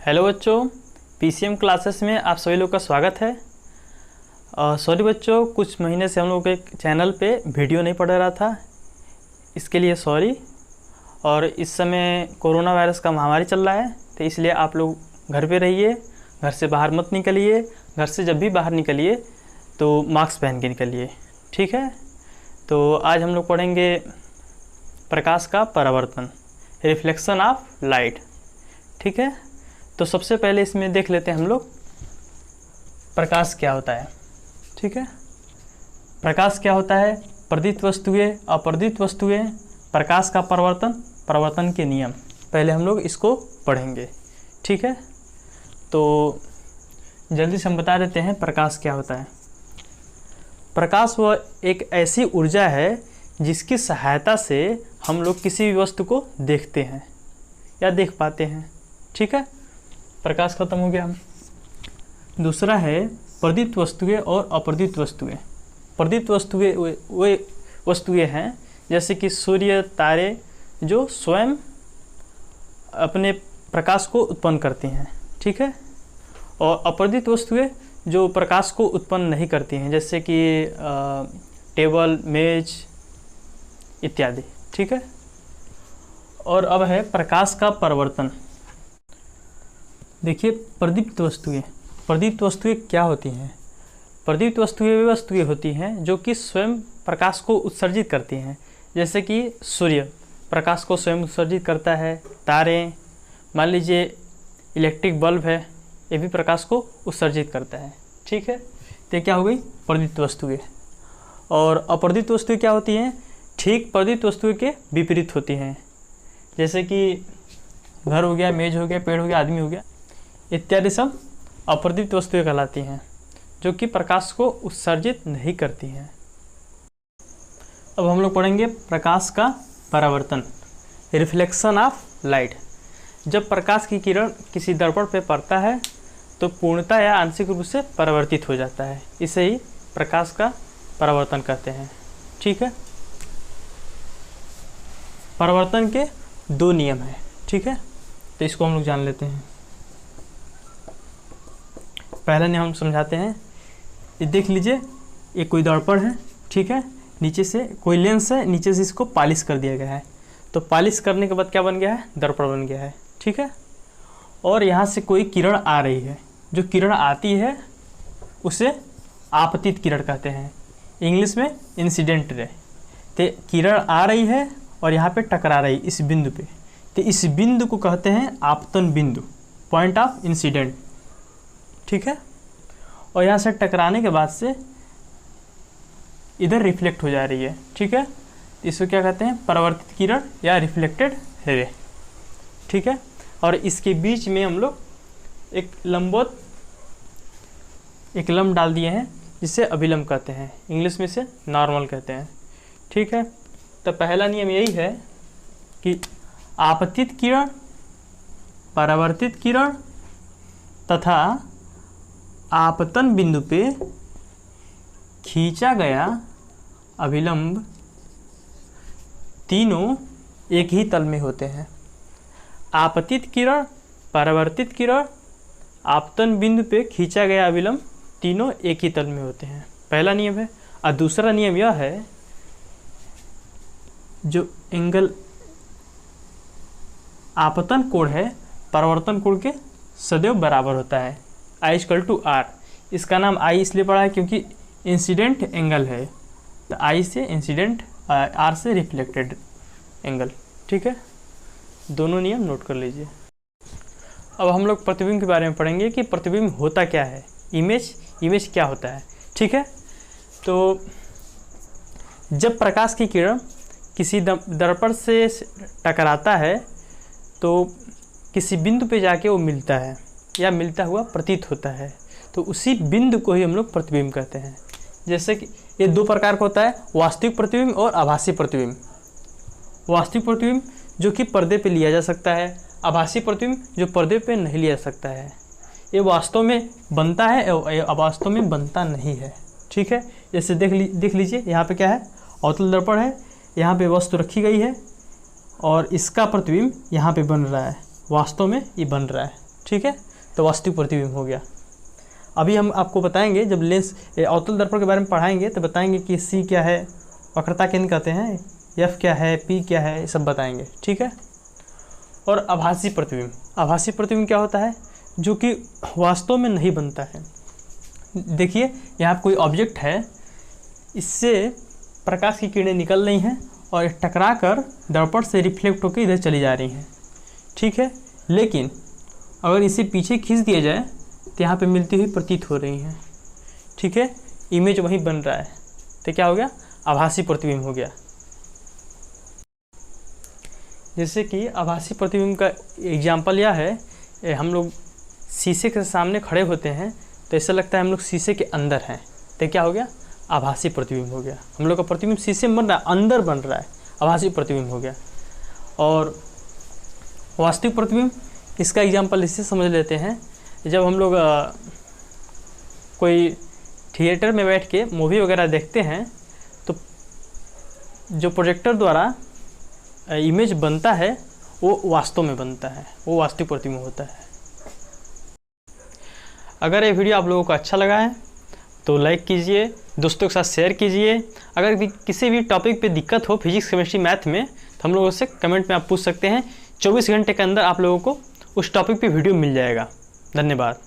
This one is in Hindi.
हेलो बच्चों, पीसीएम क्लासेस में आप सभी लोग का स्वागत है। सॉरी बच्चों, कुछ महीने से हम लोग के चैनल पे वीडियो नहीं पड़ रहा था, इसके लिए सॉरी। और इस समय कोरोना वायरस का महामारी चल रहा है, तो इसलिए आप लोग घर पे रहिए, घर से बाहर मत निकलिए। घर से जब भी बाहर निकलिए तो मास्क पहन के निकलिए, ठीक है। तो आज हम लोग पढ़ेंगे प्रकाश का परावर्तन, रिफ्लेक्शन ऑफ लाइट, ठीक है। तो सबसे पहले इसमें देख लेते हैं हम लोग प्रकाश क्या होता है, ठीक है। प्रकाश क्या होता है, प्रदीप्त वस्तुएं, अपरदीप्त वस्तुएं, प्रकाश का परावर्तन, परावर्तन के नियम, पहले हम लोग इसको पढ़ेंगे, ठीक है। तो जल्दी से हम बता देते हैं प्रकाश क्या होता है। प्रकाश वह एक ऐसी ऊर्जा है जिसकी सहायता से हम लोग किसी भी वस्तु को देखते हैं या देख पाते हैं, ठीक है। प्रकाश खत्म हो गया। दूसरा है प्रदीप्त वस्तुएं और अप्रदीप्त वस्तुएं। प्रदीप्त वस्तुएं वे वस्तुएं हैं जैसे कि सूर्य, तारे, जो स्वयं अपने प्रकाश को उत्पन्न करती हैं, ठीक है। और अप्रदीप्त वस्तुएं जो प्रकाश को उत्पन्न नहीं करती हैं, जैसे कि टेबल, मेज इत्यादि, ठीक है। और अब है प्रकाश का परावर्तन। देखिए, प्रदीप्त वस्तुएं क्या होती हैं। प्रदीप्त वस्तुएं वे वस्तुएं होती हैं जो कि स्वयं प्रकाश को उत्सर्जित करती हैं, जैसे कि सूर्य प्रकाश को स्वयं उत्सर्जित करता है, तारे, मान लीजिए इलेक्ट्रिक बल्ब है, ये भी प्रकाश को उत्सर्जित करता है, ठीक है। तो क्या हो गई प्रदीप्त वस्तुएं। और अप्रदीप्त वस्तुएं क्या होती हैं, ठीक प्रदीप्त वस्तुएं के विपरीत होती हैं, जैसे कि घर हो गया, मेज हो गया, पेड़ हो गया, आदमी हो गया इत्यादि, सब अप्रदीप्त वस्तुएं कहलाती हैं जो कि प्रकाश को उत्सर्जित नहीं करती हैं। अब हम लोग पढ़ेंगे प्रकाश का परावर्तन, रिफ्लेक्शन ऑफ लाइट। जब प्रकाश की किरण किसी दर्पण पर पड़ता है तो पूर्णतः या आंशिक रूप से परावर्तित हो जाता है, इसे ही प्रकाश का परावर्तन कहते हैं, ठीक है। परावर्तन के दो नियम हैं, ठीक है, तो इसको हम लोग जान लेते हैं। पहला नियम हम समझाते हैं। ये देख लीजिए, ये कोई दर्पण है, ठीक है, नीचे से कोई लेंस है, नीचे से इसको पॉलिश कर दिया गया है। तो पॉलिश करने के बाद क्या बन गया है, दर्पण बन गया है, ठीक है। और यहाँ से कोई किरण आ रही है, जो किरण आती है उसे आपतित किरण कहते हैं, इंग्लिश में इंसिडेंट रे। तो किरण आ रही है और यहाँ पे टकरा रही इस बिंदु पे, तो इस बिंदु को कहते हैं आपतन बिंदु, पॉइंट ऑफ इंसिडेंट, ठीक है। और यहाँ से टकराने के बाद से इधर रिफ्लेक्ट हो जा रही है, ठीक है। इसको क्या कहते हैं, परावर्तित किरण या रिफ्लेक्टेड रे, ठीक है। और इसके बीच में हम लोग एक लंब डाल दिए हैं जिसे अभिलंब कहते हैं, इंग्लिश में इसे नॉर्मल कहते हैं, ठीक है। तो पहला नियम यही है कि आपतित किरण, परावर्तित किरण तथा आपतन बिंदु पे खींचा गया अभिलंब तीनों एक ही तल में होते हैं। आपतित किरण, परावर्तित किरण, आपतन बिंदु पे खींचा गया अभिलंब तीनों एक ही तल में होते हैं, पहला नियम है। और दूसरा नियम यह है, जो एंगल आपतन कोण है परावर्तन कोण के सदैव बराबर होता है, I=R। इसका नाम I इसलिए पड़ा है क्योंकि इंसिडेंट एंगल है, तो I से इंसिडेंट, R से रिफ्लेक्टेड एंगल, ठीक है। दोनों नियम नोट कर लीजिए। अब हम लोग प्रतिबिंब के बारे में पढ़ेंगे कि प्रतिबिंब होता क्या है, इमेज क्या होता है, ठीक है। तो जब प्रकाश की किरण किसी दर्पण से टकराता है तो किसी बिंदु पे जाके वो मिलता है या मिलता हुआ प्रतीत होता है, तो उसी बिंदु को ही हम लोग प्रतिबिंब कहते हैं। जैसे कि ये दो प्रकार का होता है, वास्तविक प्रतिबिंब और आभासी प्रतिबिंब। वास्तविक प्रतिबिंब जो कि पर्दे पे लिया जा सकता है, आभासी प्रतिबिंब जो पर्दे पे नहीं लिया जा सकता है। ये वास्तव में बनता है और अवास्तव में बनता नहीं है, ठीक है। जैसे देख लीजिए, यहाँ पे क्या है, अवतल दर्पण है, यहाँ पे वस्तु रखी गई है और इसका प्रतिबिंब यहाँ पे बन रहा है, वास्तव में ये बन रहा है, ठीक है, तो वास्तविक प्रतिबिंब हो गया। अभी हम आपको बताएंगे, जब लेंस अवतल दर्पण के बारे में पढ़ाएंगे तो बताएंगे कि सी क्या है, वक्रता केंद्र कहते हैं, एफ क्या है, पी क्या है, ये सब बताएंगे। ठीक है। और आभासी प्रतिबिंब, आभासी प्रतिबिंब क्या होता है, जो कि वास्तव में नहीं बनता है। देखिए यहाँ कोई ऑब्जेक्ट है, इससे प्रकाश की किरणें निकल रही हैं और टकरा कर दर्पण से रिफ्लेक्ट होकर इधर चली जा रही हैं। ठीक है, लेकिन अगर इसे पीछे खींच दिया जाए तो यहाँ पे मिलती हुई प्रतीत हो रही हैं। ठीक है, इमेज वहीं बन रहा है, तो क्या हो गया, आभासी प्रतिबिंब हो गया। जैसे कि आभासी प्रतिबिंब का एग्जाम्पल यह है, हम लोग शीशे के सामने खड़े होते हैं तो ऐसा लगता है हम लोग शीशे के अंदर हैं, तो क्या हो गया, आभासी प्रतिबिंब हो गया। हम लोग का प्रतिबिंब शीशे में बन रहा है, अंदर बन रहा है, आभासी प्रतिबिंब हो गया। और वास्तविक प्रतिबिंब, इसका एग्जाम्पल इससे समझ लेते हैं, जब हम लोग कोई थिएटर में बैठ के मूवी वगैरह देखते हैं तो जो प्रोजेक्टर द्वारा इमेज बनता है वो वास्तव में बनता है, वो वास्तविक प्रतिबिंब होता है। अगर ये वीडियो आप लोगों को अच्छा लगा है तो लाइक कीजिए, दोस्तों के साथ शेयर कीजिए। अगर भी किसी भी टॉपिक पे दिक्कत हो फिजिक्स, केमिस्ट्री, मैथ में, तो हम लोगों से कमेंट में आप पूछ सकते हैं। 24 घंटे के अंदर आप लोगों को उस टॉपिक पे वीडियो मिल जाएगा। धन्यवाद।